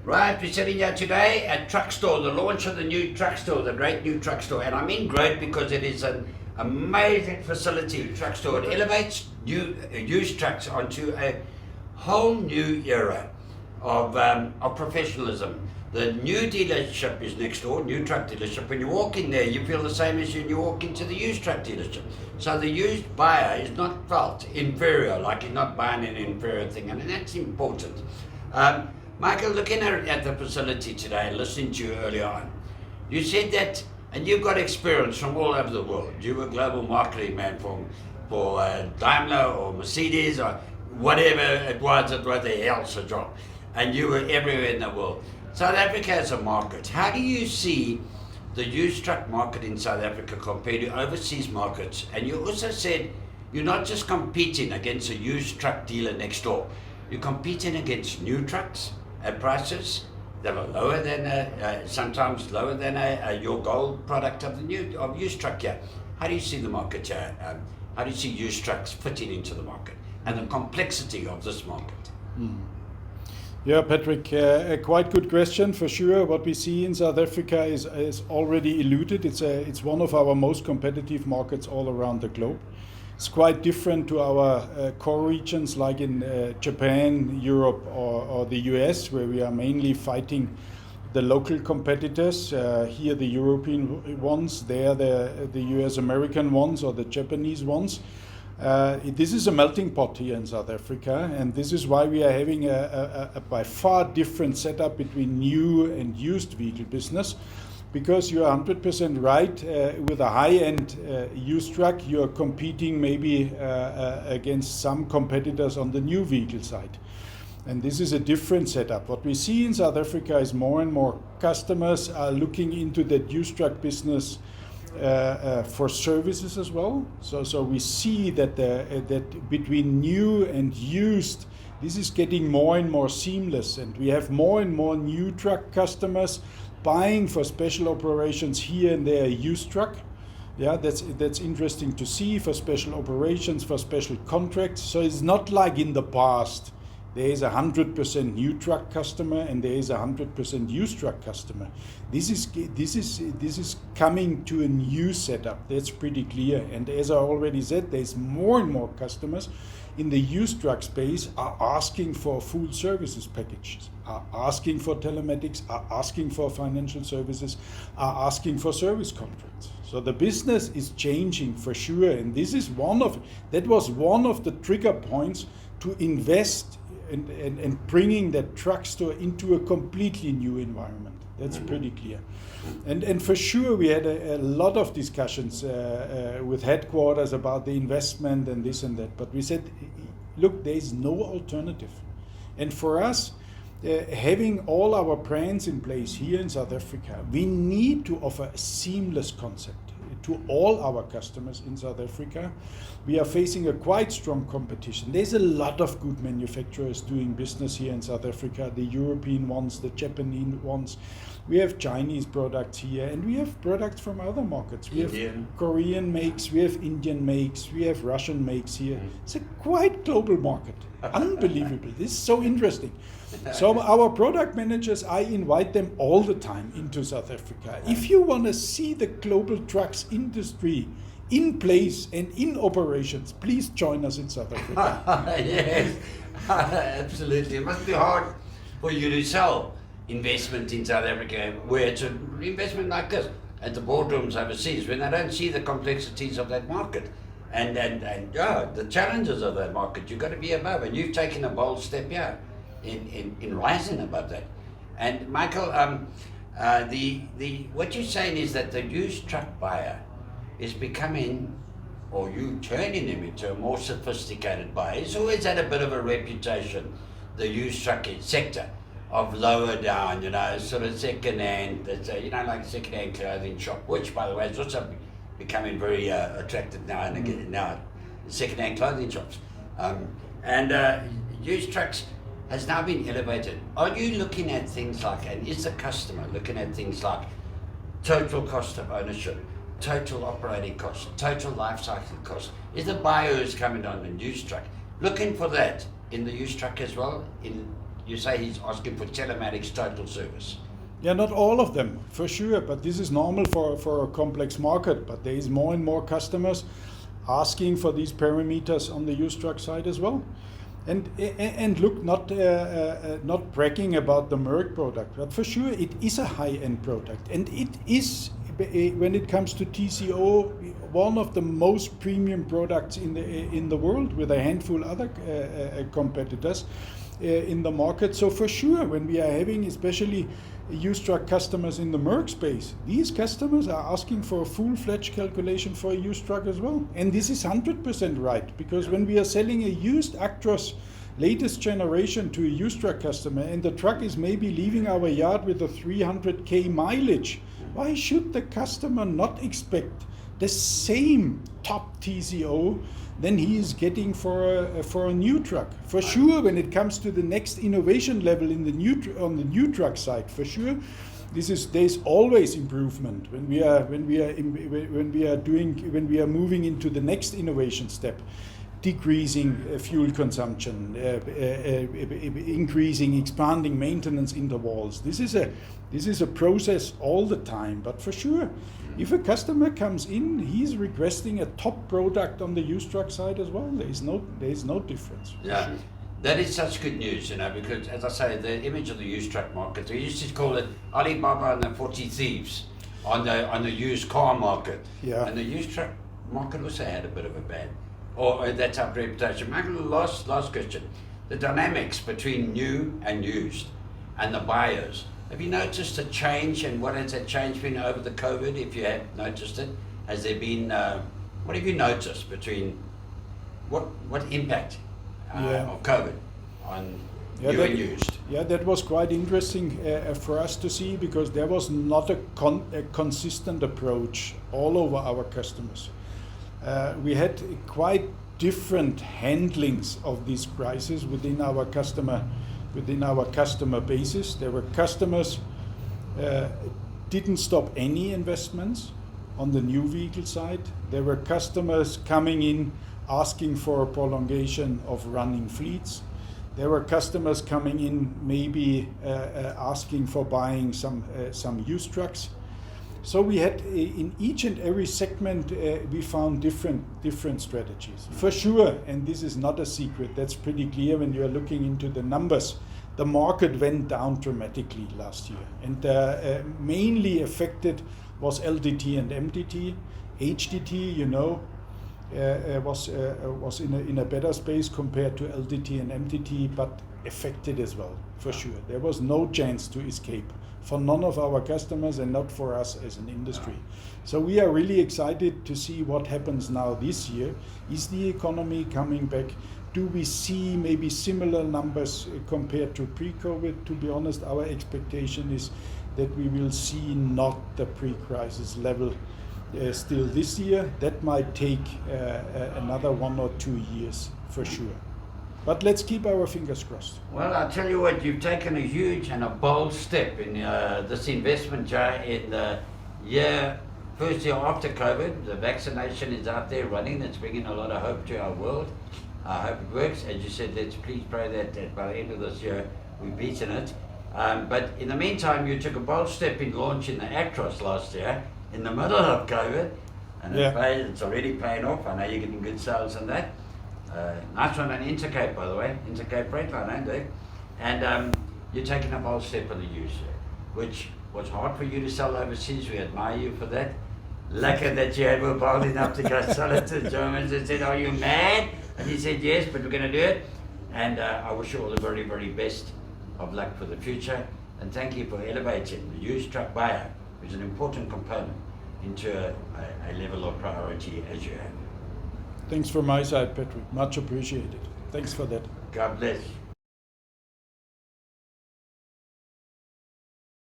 Right, we're sitting here today at Truck Store, the launch of the new Truck Store, the great new Truck Store. And I mean great because it is an amazing facility, Truck Store. It elevates used trucks onto a whole new era of professionalism. The new dealership is next door, new truck dealership. When you walk in there, you feel the same as when you walk into the used truck dealership. So the used buyer is not felt inferior, like you're not buying an inferior thing, and that's important. Michael, looking at the facility today, listening to you earlier on, you said that, and you've got experience from all over the world. You were global marketing man for Daimler or Mercedes or whatever it was the hell's a job. And you were everywhere in the world. South Africa as a market, how do you see the used truck market in South Africa compared to overseas markets? And you also said you're not just competing against a used truck dealer next door. You're competing against new trucks at prices that are lower than, sometimes lower than your gold product of used truck here. How do you see the market here? How do you see used trucks fitting into the market and the complexity of this market? Yeah, Patrick, a quite good question for sure. What we see in South Africa is already alluded. It's one of our most competitive markets all around the globe. It's quite different to our core regions like in Japan, Europe, or the US, where we are mainly fighting the local competitors. Here the European ones, there the US American ones or the Japanese ones. This is a melting pot here in South Africa, and this is why we are having a by far different setup between new and used vehicle business. Because you are 100% right, with a high-end used truck, you are competing maybe against some competitors on the new vehicle side. And this is a different setup. What we see in South Africa is more and more customers are looking into that used truck business for services as well. So we see that that between new and used, this is getting more and more seamless, and we have more and more new truck customers buying for special operations here and there a used truck. Yeah, that's interesting to see, for special operations, for special contracts. So it's not like in the past there is 100% new truck customer and there is 100% used truck customer. This is coming to a new setup. That's pretty clear. And as I already said, there's more and more customers in the used truck space are asking for full services packages, are asking for telematics, are asking for financial services, are asking for service contracts. So the business is changing for sure, and this is that was one of the trigger points to invest and bringing that truck store into a completely new environment. That's pretty clear. And for sure we had a lot of discussions with headquarters about the investment and this and that, but we said, look, there is no alternative. And for us, having all our brands in place here in South Africa, we need to offer a seamless concept to all our customers in South Africa. We are facing a quite strong competition. There's a lot of good manufacturers doing business here in South Africa, the European ones, the Japanese ones. We have Chinese products here, and we have products from other markets. We have Korean makes, we have Indian makes, we have Russian makes here. It's a quite global market. Unbelievable. This is so interesting. So our product managers, I invite them all the time into South Africa. If you want to see the global trucks industry in place and in operations, please join us in South Africa. Yes, absolutely. It must be hard for you to sell investment in South Africa, where it's an investment like this at the boardrooms overseas, when they don't see the complexities of that market and the challenges of that market. You've got to be above, and you've taken a bold step here in rising above that. And Michael, what you're saying is that the used truck buyer is becoming, or you turning him into a more sophisticated buyer. He's always had a bit of a reputation, the used truck sector, of lower down, sort of second-hand, like second-hand clothing shop, which, by the way, is also becoming very attractive now and again, now, second-hand clothing shops. Used trucks has now been elevated. Are you looking at things like, and is the customer looking at things like total cost of ownership, total operating cost, total life cycle cost? Is the buyer who's coming on the used truck looking for that in the used truck as well, in you say he's asking for telematics total service. Yeah, not all of them, for sure, but this is normal for a complex market. But there is more and more customers asking for these parameters on the used truck side as well. And look, not bragging about the Merc product, but for sure it is a high-end product, and it is, when it comes to TCO, one of the most premium products in the world, with a handful other competitors in the market. So for sure, when we are having especially used truck customers in the Merc space, these customers are asking for a full-fledged calculation for a used truck as well. And this is 100% right, because when we are selling a used Actros latest generation to a used truck customer, and the truck is maybe leaving our yard with a 300k mileage, why should the customer not expect the same top TCO than he is getting for a new truck? For sure, when it comes to the next innovation level in the on the new truck side, for sure, there's always improvement when we are moving into the next innovation step, decreasing fuel consumption, expanding maintenance intervals. This is a process all the time, but for sure, if a customer comes in, he's requesting a top product on the used truck side as well. There is no difference. Yeah, sure. That is such good news, because as I say, the image of the used truck market, we used to call it Alibaba and the 40 Thieves on the used car market. Yeah. And the used truck market also had a bit of a bad, or that type of reputation. Michael, last question, the dynamics between new and used, and the buyers. Have you noticed a change, and what has that change been over the COVID, if you have noticed it? Has there been, what have you noticed between, what impact of COVID on new and used? Yeah, that was quite interesting for us to see, because there was not a consistent approach all over our customers. We had quite different handlings of this crisis within our customer bases. There were customers didn't stop any investments on the new vehicle side. There were customers coming in asking for a prolongation of running fleets. There were customers coming in maybe asking for buying some used trucks. So we had in each and every segment we found different strategies. For sure, and this is not a secret, that's pretty clear when you are looking into the numbers. The market went down dramatically last year, and mainly affected was LDT and MDT. HDT, was in a better space compared to LDT and MDT, but affected as well, for sure. There was no chance to escape for none of our customers, and not for us as an industry. So we are really excited to see what happens now this year. Is the economy coming back? Do we see maybe similar numbers compared to pre-COVID? To be honest, our expectation is that we will see not the pre-crisis level still this year. That might take another 1 or 2 years for sure. But let's keep our fingers crossed. Well, I'll tell you what, you've taken a huge and a bold step in this investment, Joe, in the first year after COVID. The vaccination is out there running. It's bringing a lot of hope to our world. I hope it works. As you said, let's please pray that by the end of this year, we've beaten it. But in the meantime, you took a bold step in launching the Actros last year in the middle of COVID. And it's already paying off. I know you're getting good sales on that. Nice one on Intercape, by the way. Intercape Freightliner, ain't they? And you're taking a bold step on the used, which was hard for you to sell overseas. We admire you for that. Lucky that you were bold enough to go sell it to the Germans and said, "Are you mad?" And he said, "Yes, but we're going to do it." And I wish you all the very, very best of luck for the future. And thank you for elevating the used truck buyer, which is an important component, into a level of priority as you have. Thanks from my side, Patrick. Much appreciated. Thanks for that. God bless.